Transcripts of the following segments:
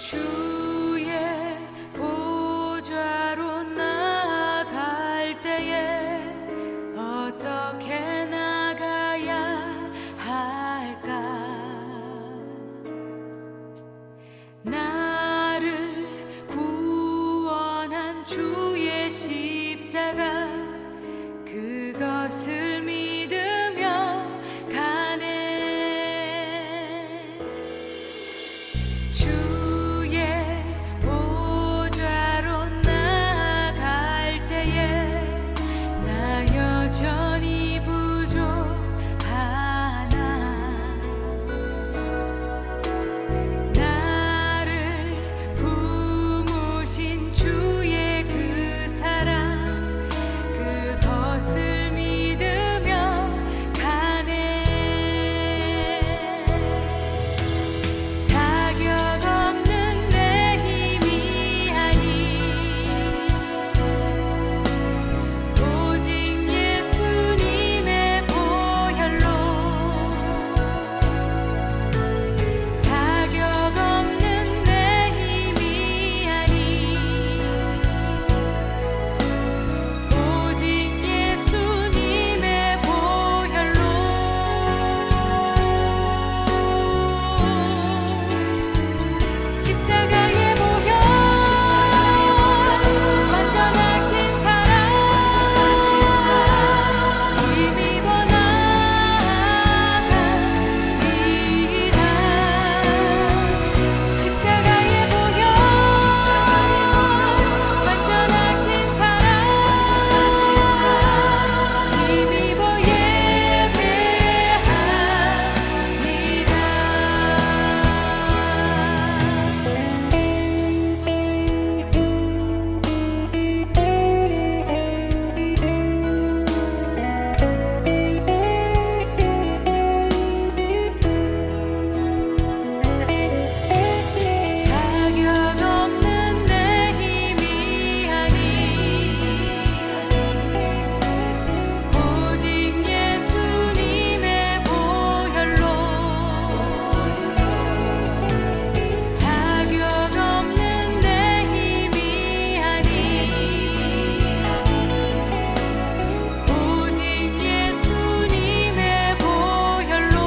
주의 보좌로 나갈 때에 어떻게 나가야 할까? 나를 구원한 주의 십자가 그것을 믿으며 가네. 주의 보좌로 나갈 때에 나 여전히 부족하나. 나를 품으신 주의 그 사랑 그것을 믿으며 가네. 자격 없는 내 힘이 아니 오직 예수님의 보혈로. 자격 없는 내 힘이 아니 오직 예수님의 보혈로. 십자가의 보혈 완전하신 사랑 힘입어 나아갑니다. 십자가의 보혈 완전하신 사랑 힘입어 자격 없는 내 힘이 아니 오직 예수님의 보혈로. 자격 없는 내 힘이 아니 오직 예수님의 보혈로.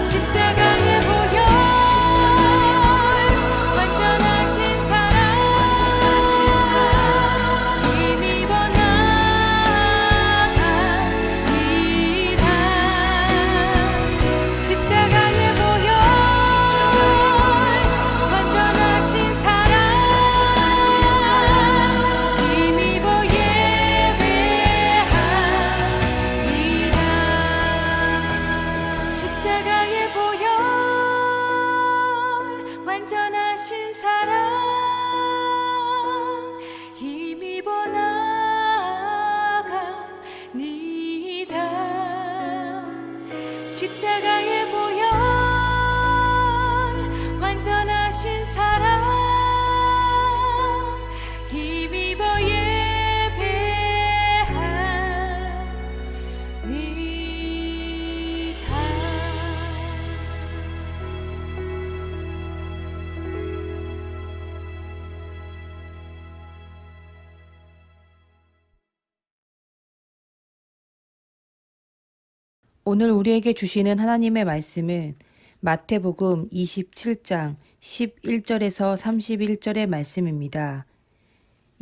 십자가의 보혈 완전하신 사랑 힘입어 나아갑니다. 십자가의 보혈 완전하신 사랑 힘입어 예배합니다. 십자가의 보혈 완전하신 사랑 힘입어 나아갑니다. 십자가의 보혈 완전하신 사랑 힘입어 오늘 우리에게 주시는 하나님의 말씀은 마태복음 27장 11절에서 31절의 말씀입니다.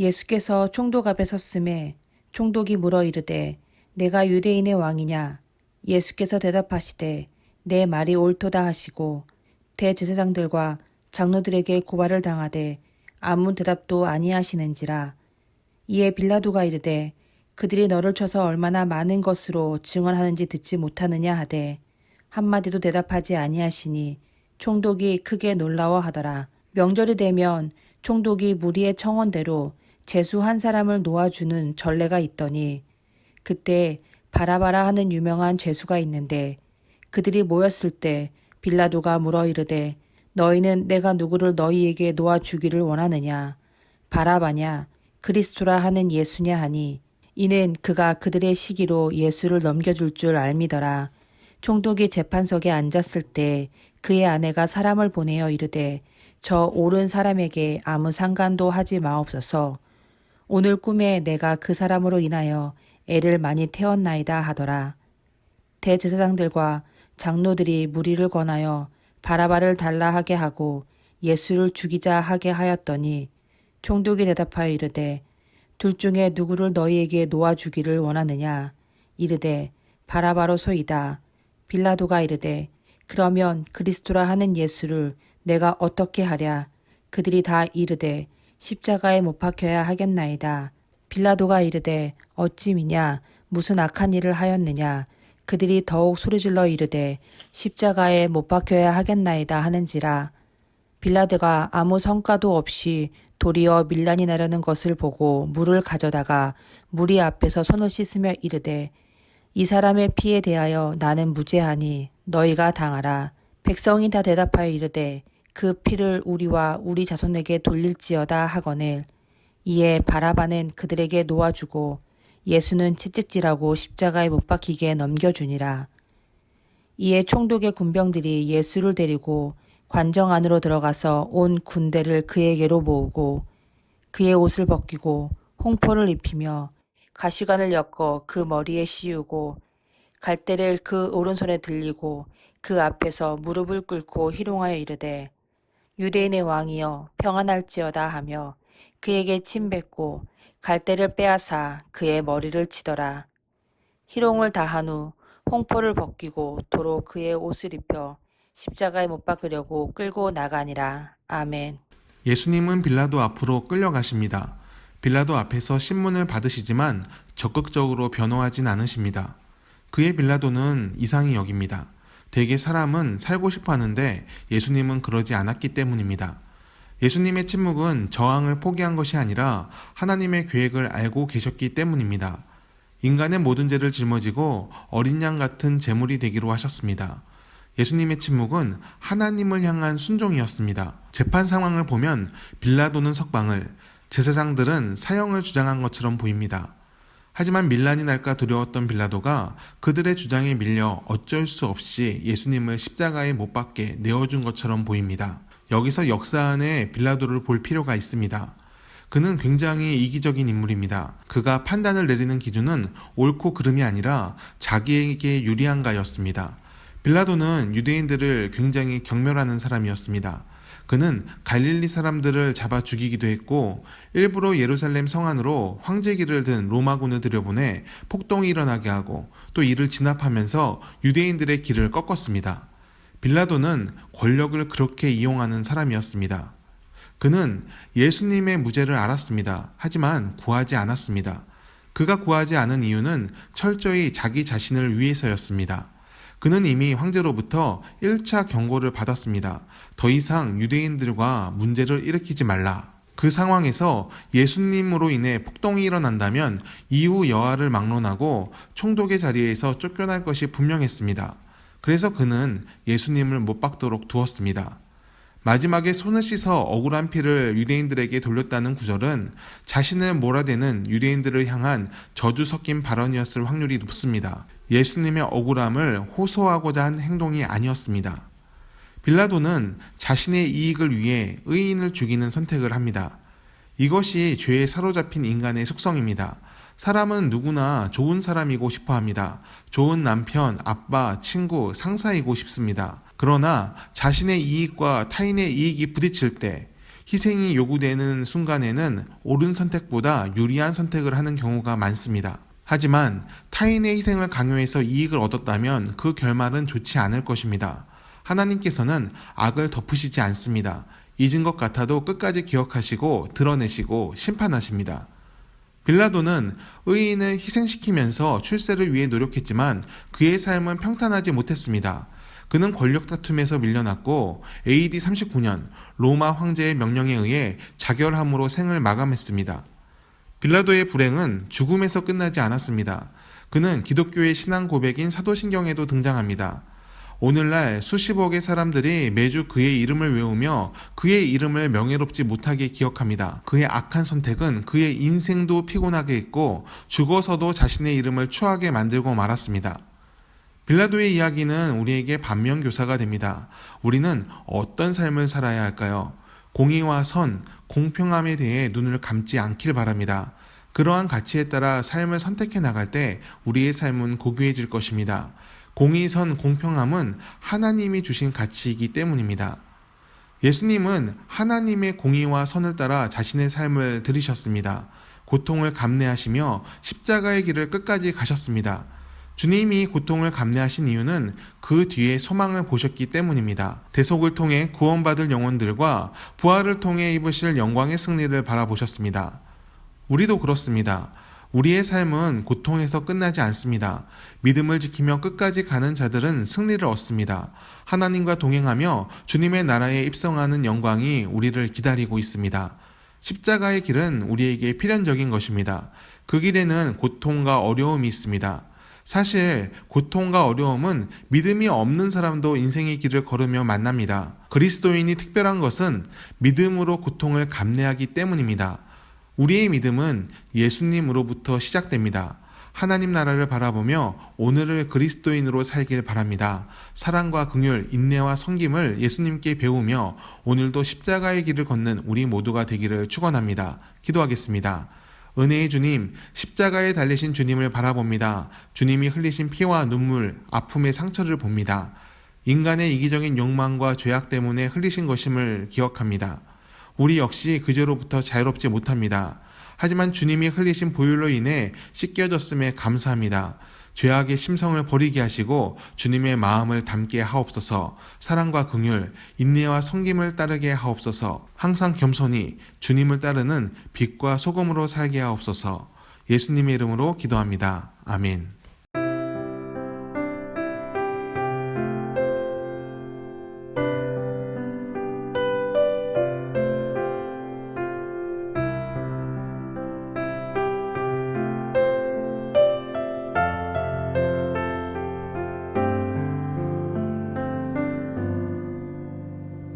예수께서 총독 앞에 섰음에 총독이 물어 이르되 내가 유대인의 왕이냐? 예수께서 대답하시되 내 말이 옳도다 하시고 대제사장들과 장로들에게 고발을 당하되 아무 대답도 아니하시는지라. 이에 빌라도가 이르되 그들이 너를 쳐서 얼마나 많은 것으로 증언하는지 듣지 못하느냐 하되 한마디도 대답하지 아니하시니 총독이 크게 놀라워하더라. 명절이 되면 총독이 무리의 청원대로 제수 한 사람을 놓아주는 전례가 있더니 그때 바라바라 하는 유명한 죄수가 있는데 그들이 모였을 때 빌라도가 물어 이르되 너희는 내가 누구를 너희에게 놓아주기를 원하느냐? 바라바냐? 그리스도라 하는 예수냐 하니 이는 그가 그들의 시기로 예수를 넘겨줄 줄 알미더라. 총독이 재판석에 앉았을 때 그의 아내가 사람을 보내어 이르되 저 옳은 사람에게 아무 상관도 하지 마옵소서. 오늘 꿈에 내가 그 사람으로 인하여 애를 많이 태웠나이다 하더라. 대제사장들과 장로들이 무리를 권하여 바라바를 달라 하게 하고 예수를 죽이자 하게 하였더니 총독이 대답하여 이르되 둘 중에 누구를 너희에게 놓아 주기를 원하느냐. 이르되 바라바로소이다. 빌라도가 이르되 그러면 그리스도라 하는 예수를 내가 어떻게 하랴. 그들이 다 이르되 십자가에 못 박혀야 하겠나이다. 빌라도가 이르되 어찌 미냐. 무슨 악한 일을 하였느냐. 그들이 더욱 소리질러 이르되 십자가에 못 박혀야 하겠나이다 하는지라. 빌라도가 아무 성과도 없이 도리어 밀란이 나려는 것을 보고 물을 가져다가 무리 앞에서 손을 씻으며 이르되 이 사람의 피에 대하여 나는 무죄하니 너희가 당하라. 백성이 다 대답하여 이르되 그 피를 우리와 우리 자손에게 돌릴지어다 하거늘. 이에 바라바는 그들에게 놓아주고 예수는 채찍질하고 십자가에 못 박히게 넘겨주니라. 이에 총독의 군병들이 예수를 데리고 관정 안으로 들어가서 온 군대를 그에게로 모으고 그의 옷을 벗기고 홍포를 입히며 가시관을 엮어 그 머리에 씌우고 갈대를 그 오른손에 들리고 그 앞에서 무릎을 꿇고 희롱하여 이르되 유대인의 왕이여 평안할지어다 하며 그에게 침뱉고 갈대를 빼앗아 그의 머리를 치더라. 희롱을 다한 후 홍포를 벗기고 도로 그의 옷을 입혀 십자가에 못 박으려고 끌고 나가니라. 아멘. 예수님은 빌라도 앞으로 끌려가십니다. 빌라도 앞에서 신문을 받으시지만 적극적으로 변호하진 않으십니다. 그의 빌라도는 이상히 여깁니다. 대개 사람은 살고 싶어 하는데 예수님은 그러지 않았기 때문입니다. 예수님의 침묵은 저항을 포기한 것이 아니라 하나님의 계획을 알고 계셨기 때문입니다. 인간의 모든 죄를 짊어지고 어린 양 같은 제물이 되기로 하셨습니다. 예수님의 침묵은 하나님을 향한 순종이었습니다. 재판 상황을 보면 빌라도는 석방을, 제사장들은 사형을 주장한 것처럼 보입니다. 하지만 밀란이 날까 두려웠던 빌라도가 그들의 주장에 밀려 어쩔 수 없이 예수님을 십자가에 못 박게 내어준 것처럼 보입니다. 여기서 역사 안에 빌라도를 볼 필요가 있습니다. 그는 굉장히 이기적인 인물입니다. 그가 판단을 내리는 기준은 옳고 그름이 아니라 자기에게 유리한가였습니다. 빌라도는 유대인들을 굉장히 경멸하는 사람이었습니다. 그는 갈릴리 사람들을 잡아 죽이기도 했고 일부러 예루살렘 성 안으로 황제기를 든 로마군을 들여보내 폭동이 일어나게 하고 또 이를 진압하면서 유대인들의 길을 꺾었습니다. 빌라도는 권력을 그렇게 이용하는 사람이었습니다. 그는 예수님의 무죄를 알았습니다. 하지만 구하지 않았습니다. 그가 구하지 않은 이유는 철저히 자기 자신을 위해서였습니다. 그는 이미 황제로부터 1차 경고를 받았습니다. 더 이상 유대인들과 문제를 일으키지 말라. 그 상황에서 예수님으로 인해 폭동이 일어난다면 이후 여하를 막론하고 총독의 자리에서 쫓겨날 것이 분명했습니다. 그래서 그는 예수님을 못 박도록 두었습니다. 마지막에 손을 씻어 억울한 피를 유대인들에게 돌렸다는 구절은 자신을 몰아대는 유대인들을 향한 저주 섞인 발언이었을 확률이 높습니다. 예수님의 억울함을 호소하고자 한 행동이 아니었습니다. 빌라도는 자신의 이익을 위해 의인을 죽이는 선택을 합니다. 이것이 죄에 사로잡힌 인간의 속성입니다. 사람은 누구나 좋은 사람이고 싶어 합니다. 좋은 남편, 아빠, 친구, 상사이고 싶습니다. 그러나 자신의 이익과 타인의 이익이 부딪힐 때 희생이 요구되는 순간에는 옳은 선택보다 유리한 선택을 하는 경우가 많습니다. 하지만 타인의 희생을 강요해서 이익을 얻었다면 그 결말은 좋지 않을 것입니다. 하나님께서는 악을 덮으시지 않습니다. 잊은 것 같아도 끝까지 기억하시고 드러내시고 심판하십니다. 빌라도는 의인을 희생시키면서 출세를 위해 노력했지만 그의 삶은 평탄하지 못했습니다. 그는 권력 다툼에서 밀려났고 AD 39년 로마 황제의 명령에 의해 자결함으로 생을 마감했습니다. 빌라도의 불행은 죽음에서 끝나지 않았습니다. 그는 기독교의 신앙 고백인 사도신경에도 등장합니다. 오늘날 수십억의 사람들이 매주 그의 이름을 외우며 그의 이름을 명예롭지 못하게 기억합니다. 그의 악한 선택은 그의 인생도 피곤하게 했고 죽어서도 자신의 이름을 추하게 만들고 말았습니다. 빌라도의 이야기는 우리에게 반면교사가 됩니다. 우리는 어떤 삶을 살아야 할까요? 공의와 선, 공평함에 대해 눈을 감지 않길 바랍니다. 그러한 가치에 따라 삶을 선택해 나갈 때 우리의 삶은 고귀해질 것입니다. 공의, 선, 공평함은 하나님이 주신 가치이기 때문입니다. 예수님은 하나님의 공의와 선을 따라 자신의 삶을 들이셨습니다. 고통을 감내하시며 십자가의 길을 끝까지 가셨습니다. 주님이 고통을 감내하신 이유는 그 뒤에 소망을 보셨기 때문입니다. 대속을 통해 구원받을 영혼들과 부활을 통해 입으실 영광의 승리를 바라보셨습니다. 우리도 그렇습니다. 우리의 삶은 고통에서 끝나지 않습니다. 믿음을 지키며 끝까지 가는 자들은 승리를 얻습니다. 하나님과 동행하며 주님의 나라에 입성하는 영광이 우리를 기다리고 있습니다. 십자가의 길은 우리에게 필연적인 것입니다. 그 길에는 고통과 어려움이 있습니다. 사실 고통과 어려움은 믿음이 없는 사람도 인생의 길을 걸으며 만납니다. 그리스도인이 특별한 것은 믿음으로 고통을 감내하기 때문입니다. 우리의 믿음은 예수님으로부터 시작됩니다. 하나님 나라를 바라보며 오늘을 그리스도인으로 살길 바랍니다. 사랑과 긍휼, 인내와 섬김을 예수님께 배우며 오늘도 십자가의 길을 걷는 우리 모두가 되기를 축원합니다. 기도하겠습니다. 은혜의 주님, 십자가에 달리신 주님을 바라봅니다. 주님이 흘리신 피와 눈물, 아픔의 상처를 봅니다. 인간의 이기적인 욕망과 죄악 때문에 흘리신 것임을 기억합니다. 우리 역시 그 죄로부터 자유롭지 못합니다. 하지만 주님이 흘리신 보혈로 인해 씻겨졌음에 감사합니다. 죄악의 심성을 버리게 하시고 주님의 마음을 담게 하옵소서. 사랑과 긍휼, 인내와 섬김을 따르게 하옵소서. 항상 겸손히 주님을 따르는 빛과 소금으로 살게 하옵소서. 예수님의 이름으로 기도합니다. 아멘.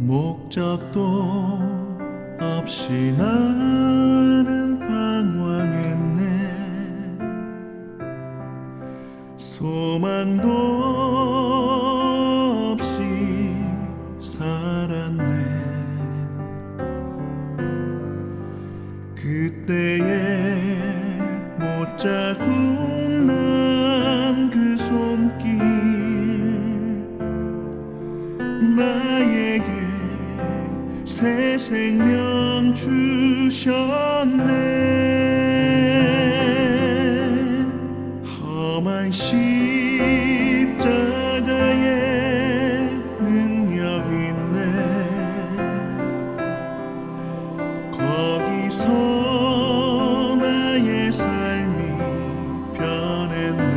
목적도 없이 나는 방황했네. 소망도 없이 살았네. 그때에 못자국 난 그 손길 나에게 새 생명 주셨네. 험한 십자가에 능력 있네. 거기서 나의 삶이 변했네.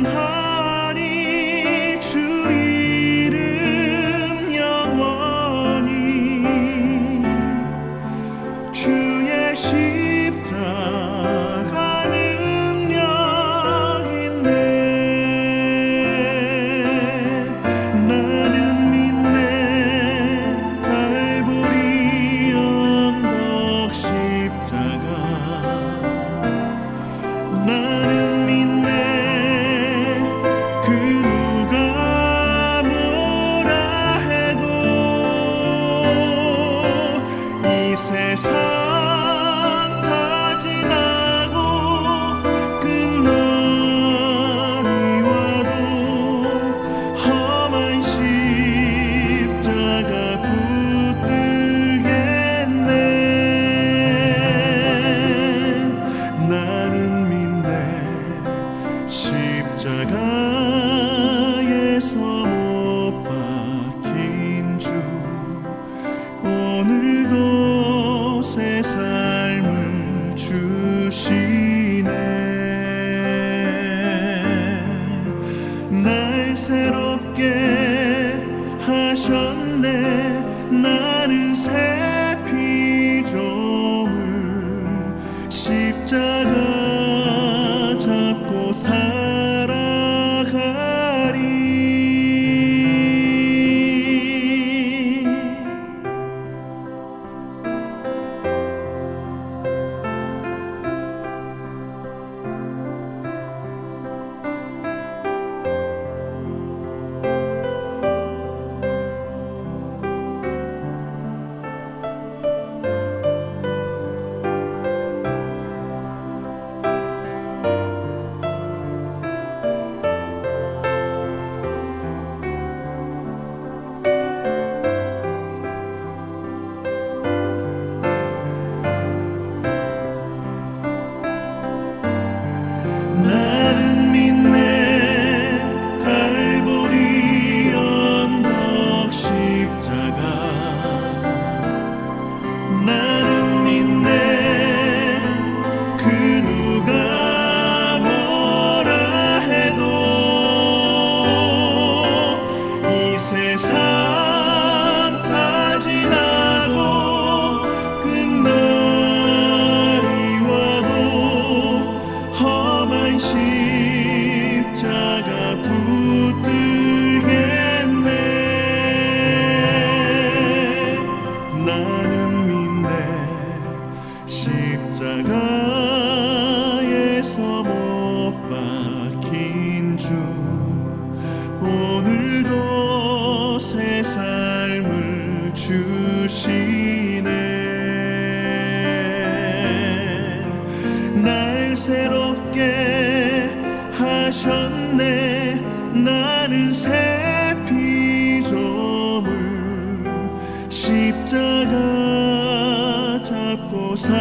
찬양하리 주 이름 영원히. 주의 십자가 능력 있네. 나는 믿네. 갈보리 언덕 십자가. 나는 믿네. 그 누가 뭐라 해도 이 세상 다 지나고 끝날이 와도 험한 십자가 붙들겠네. 나는 믿네. 십자가에서 못 박힌 주 오늘도 새 삶을 주시네. 날 새롭게 하셨네. 나는 새 피조물 십자가 잡고 살아가리. 삶 다 지나고 끝날이 와도 험한 십자가 붙들겠네. 나는 믿네. 십자가에서 못 박힌 주 오늘도 새 삶을 주시네. 날 새롭게 하셨네. 나는 새 피조물 십자가 잡고 살아가리.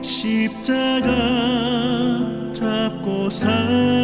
십자가 잡고 살아가리.